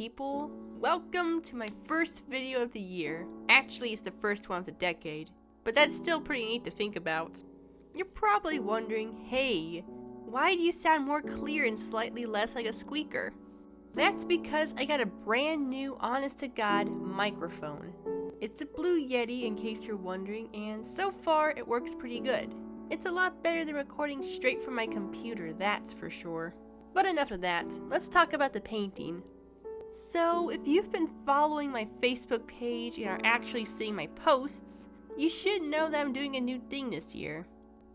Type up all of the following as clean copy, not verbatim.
people. Welcome to my first video of the year. Actually, it's the first one of the decade, but that's still pretty neat to think about. You're probably wondering, hey, why do you sound more clear and slightly less like a squeaker? That's because I got a brand new honest-to-God microphone. It's a Blue Yeti in case you're wondering, and so far it works pretty good. It's a lot better than recording straight from my computer, that's for sure. But enough of that, let's talk about the painting. So, if you've been following my Facebook page and are actually seeing my posts, you should know that I'm doing a new thing this year.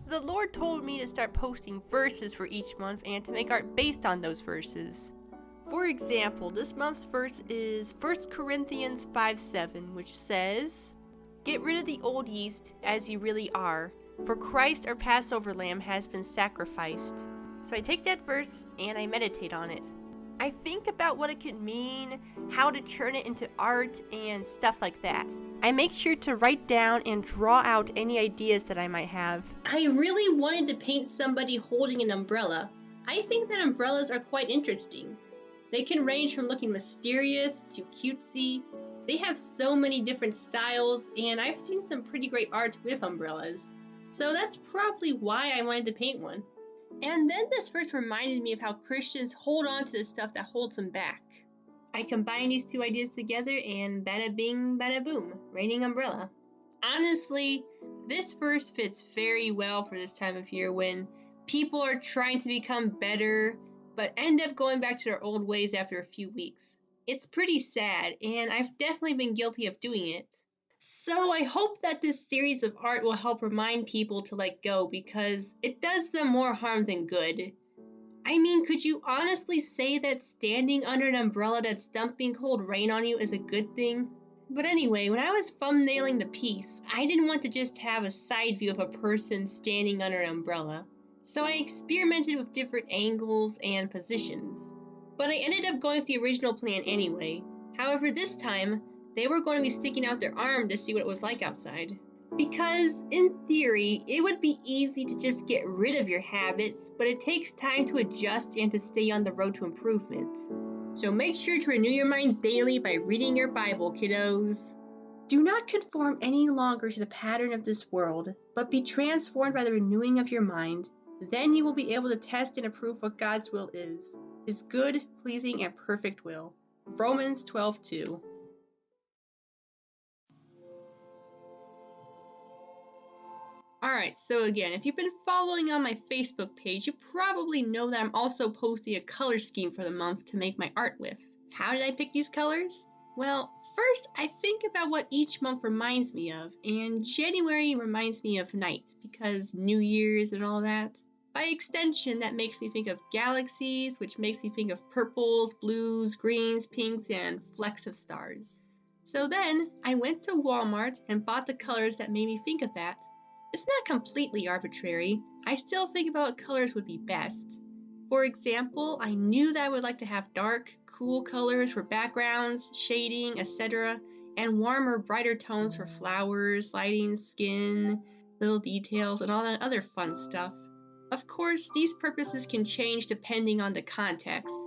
The Lord told me to start posting verses for each month and to make art based on those verses. For example, this month's verse is 1 Corinthians 5:7, which says, "Get rid of the old yeast as you really are, for Christ our Passover lamb has been sacrificed." So I take that verse and I meditate on it. I think about what it could mean, how to turn it into art, and stuff like that. I make sure to write down and draw out any ideas that I might have. I really wanted to paint somebody holding an umbrella. I think that umbrellas are quite interesting. They can range from looking mysterious to cutesy. They have so many different styles, and I've seen some pretty great art with umbrellas. So that's probably why I wanted to paint one. And then this verse reminded me of how Christians hold on to the stuff that holds them back. I combine these two ideas together and bada bing, bada boom, raining umbrella. Honestly, this verse fits very well for this time of year when people are trying to become better, but end up going back to their old ways after a few weeks. It's pretty sad, and I've definitely been guilty of doing it. So I hope that this series of art will help remind people to let go because it does them more harm than good. I mean, could you honestly say that standing under an umbrella that's dumping cold rain on you is a good thing? But anyway, when I was thumbnailing the piece, I didn't want to just have a side view of a person standing under an umbrella. So I experimented with different angles and positions. But I ended up going with the original plan anyway. However, this time, they were going to be sticking out their arm to see what it was like outside. Because, in theory, it would be easy to just get rid of your habits, but it takes time to adjust and to stay on the road to improvement. So make sure to renew your mind daily by reading your Bible, kiddos. Do not conform any longer to the pattern of this world, but be transformed by the renewing of your mind. Then you will be able to test and approve what God's will is, His good, pleasing, and perfect will. Romans 12:2. Alright, so again, if you've been following on my Facebook page, you probably know that I'm also posting a color scheme for the month to make my art with. How did I pick these colors? Well, first I think about what each month reminds me of, and January reminds me of night, because New Year's and all that. By extension, that makes me think of galaxies, which makes me think of purples, blues, greens, pinks, and flecks of stars. So then, I went to Walmart and bought the colors that made me think of that. It's not completely arbitrary. I still think about what colors would be best. For example, I knew that I would like to have dark, cool colors for backgrounds, shading, etc., and warmer, brighter tones for flowers, lighting, skin, little details, and all that other fun stuff. Of course, these purposes can change depending on the context.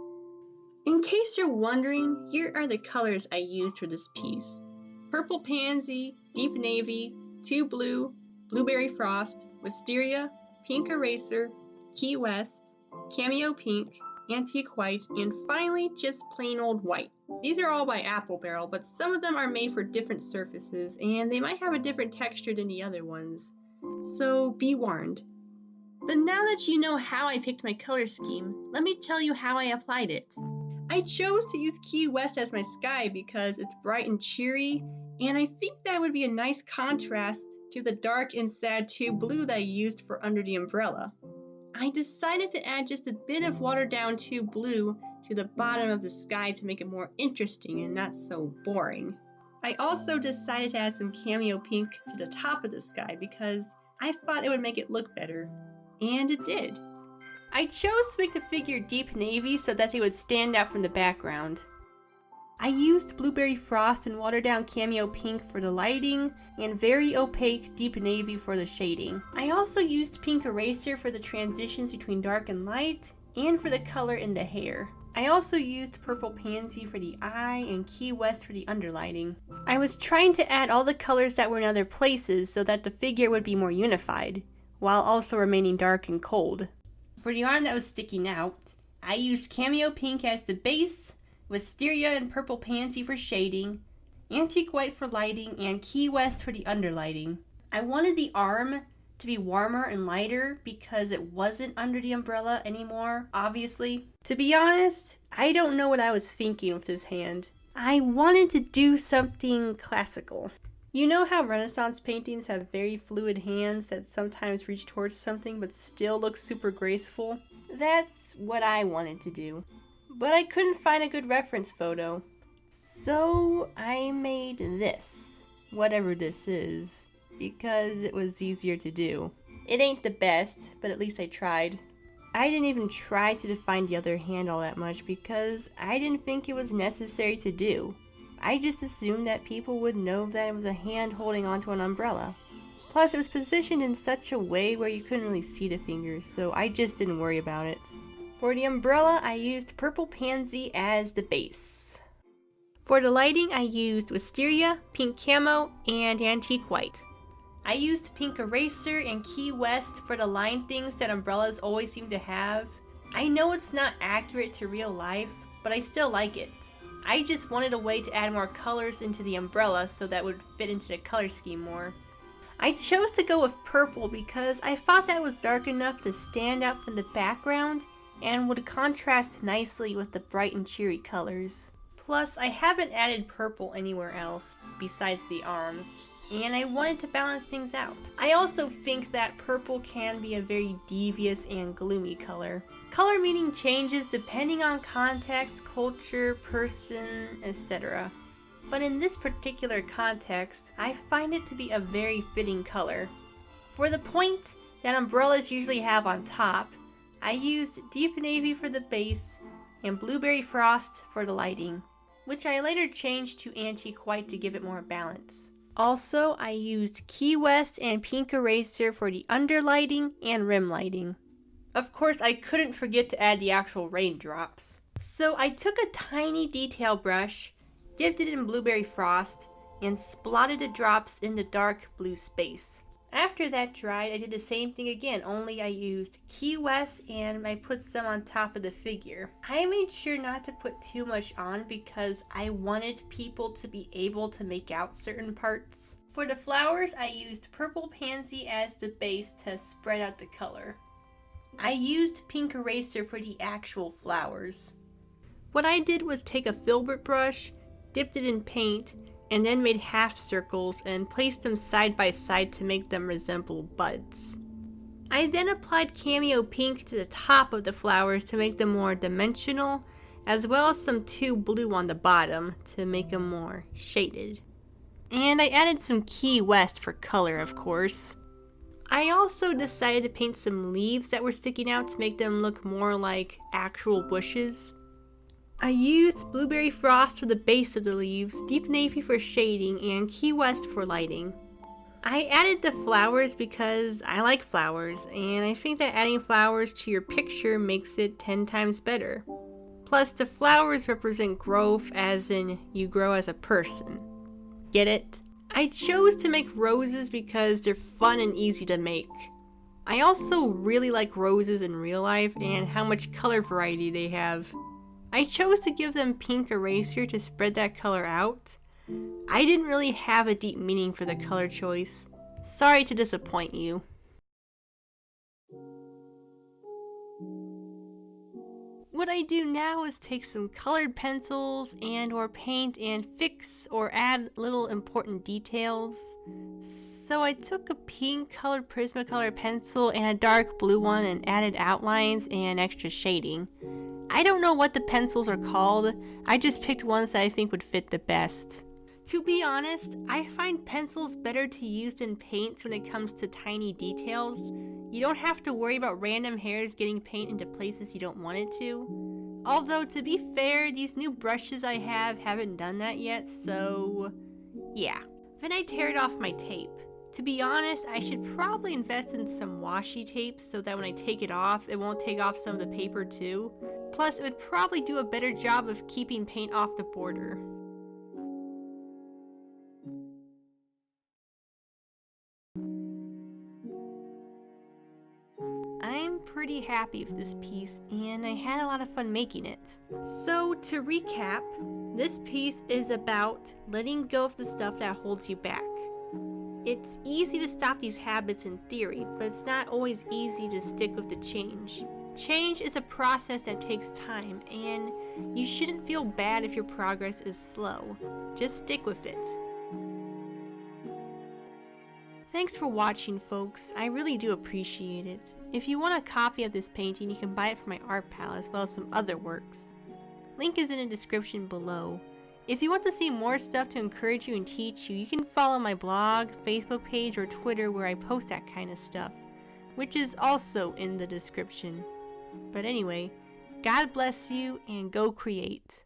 In case you're wondering, here are the colors I used for this piece. Purple Pansy, Deep Navy, 2 Blue, Blueberry Frost, Wisteria, Pink Eraser, Key West, Cameo Pink, Antique White, and finally just plain old white. These are all by Apple Barrel, but some of them are made for different surfaces, and they might have a different texture than the other ones. So be warned. But now that you know how I picked my color scheme, let me tell you how I applied it. I chose to use Key West as my sky because it's bright and cheery, and I think that would be a nice contrast to the dark and sad 2 Blue that I used for under the umbrella. I decided to add just a bit of watered down 2 Blue to the bottom of the sky to make it more interesting and not so boring. I also decided to add some Cameo Pink to the top of the sky because I thought it would make it look better. And it did. I chose to make the figure deep navy so that they would stand out from the background. I used Blueberry Frost and watered down Cameo Pink for the lighting, and very opaque Deep Navy for the shading. I also used Pink Eraser for the transitions between dark and light, and for the color in the hair. I also used Purple Pansy for the eye and Key West for the underlighting. I was trying to add all the colors that were in other places so that the figure would be more unified, while also remaining dark and cold. For the arm that was sticking out, I used Cameo Pink as the base, Wisteria and Purple Pansy for shading, Antique White for lighting, and Key West for the underlighting. I wanted the arm to be warmer and lighter because it wasn't under the umbrella anymore, obviously. To be honest, I don't know what I was thinking with this hand. I wanted to do something classical. You know how Renaissance paintings have very fluid hands that sometimes reach towards something but still look super graceful? That's what I wanted to do. But I couldn't find a good reference photo. So I made this, whatever this is, because it was easier to do. It ain't the best, but at least I tried. I didn't even try to define the other hand all that much because I didn't think it was necessary to do. I just assumed that people would know that it was a hand holding onto an umbrella. Plus, it was positioned in such a way where you couldn't really see the fingers, so I just didn't worry about it. For the umbrella, I used Purple Pansy as the base. For the lighting, I used Wisteria, Pink Camo, and Antique White. I used Pink Eraser and Key West for the line things that umbrellas always seem to have. I know it's not accurate to real life, but I still like it. I just wanted a way to add more colors into the umbrella so that would fit into the color scheme more. I chose to go with purple because I thought that was dark enough to stand out from the background and would contrast nicely with the bright and cheery colors. Plus, I haven't added purple anywhere else besides the arm, and I wanted to balance things out. I also think that purple can be a very devious and gloomy color. Color meaning changes depending on context, culture, person, etc. But in this particular context, I find it to be a very fitting color. For the point that umbrellas usually have on top, I used Deep Navy for the base and Blueberry Frost for the lighting, which I later changed to Antique White to give it more balance. Also, I used Key West and Pink Eraser for the underlighting and rim lighting. Of course, I couldn't forget to add the actual raindrops. So I took a tiny detail brush, dipped it in Blueberry Frost, and splotted the drops in the dark blue space. After that dried, I did the same thing again, only I used Key West and I put some on top of the figure. I made sure not to put too much on because I wanted people to be able to make out certain parts. For the flowers, I used Purple Pansy as the base to spread out the color. I used Pink Eraser for the actual flowers. What I did was take a filbert brush, dipped it in paint, and then made half circles and placed them side by side to make them resemble buds. I then applied Cameo Pink to the top of the flowers to make them more dimensional, as well as some 2 blue on the bottom to make them more shaded. And I added some Key West for color, of course. I also decided to paint some leaves that were sticking out to make them look more like actual bushes. I used Blueberry Frost for the base of the leaves, Deep Navy for shading, and Key West for lighting. I added the flowers because I like flowers, and I think that adding flowers to your picture makes it 10 times better. Plus, the flowers represent growth, as in you grow as a person. Get it? I chose to make roses because they're fun and easy to make. I also really like roses in real life and how much color variety they have. I chose to give them Pink Eraser to spread that color out. I didn't really have a deep meaning for the color choice. Sorry to disappoint you. What I do now is take some colored pencils and or paint and fix or add little important details. So I took a pink colored Prismacolor pencil and a dark blue one and added outlines and extra shading. I don't know what the pencils are called, I just picked ones that I think would fit the best. To be honest, I find pencils better to use than paints when it comes to tiny details. You don't have to worry about random hairs getting paint into places you don't want it to. Although, to be fair, these new brushes I haven't done that yet, so yeah. Then I teared off my tape. To be honest, I should probably invest in some washi tape so that when I take it off, it won't take off some of the paper too. Plus, it would probably do a better job of keeping paint off the border. I'm pretty happy with this piece, and I had a lot of fun making it. So, to recap, this piece is about letting go of the stuff that holds you back. It's easy to stop these habits in theory, but it's not always easy to stick with the change. Change is a process that takes time, and you shouldn't feel bad if your progress is slow. Just stick with it. Thanks for watching, folks. I really do appreciate it. If you want a copy of this painting, you can buy it from my art pal as well as some other works. Link is in the description below. If you want to see more stuff to encourage you and teach you, you can follow my blog, Facebook page, or Twitter where I post that kind of stuff, which is also in the description. But anyway, God bless you and go create.